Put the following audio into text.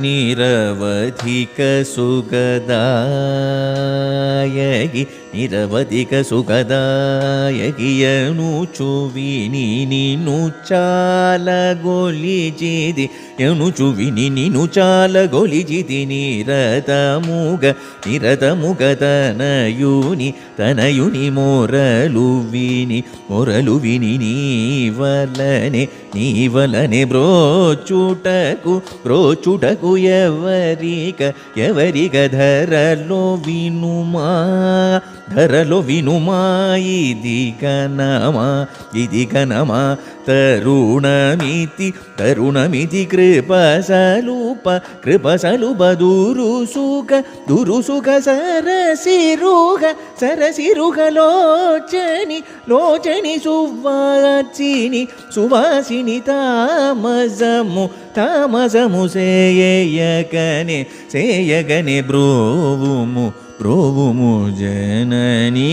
నిరవధిక సుఖదాయకి నిరవధిక సుఖదాయకి అనుచు విని నిన్ను చాలగొలిచిది ఎనుచు విని నిన్ను చాలగొలిచిది నిరతముగ తనయుని మొరలు విని నీవలనే బ్రోచుటకు ఎవరిక ధరలో వినుమా ఇది కనమా తరుణమితి కృపసలుప దురుసుగ సరసిరుగ లోచని సువాసిని తామసము సేయగనే బ్రోవుము జననీ.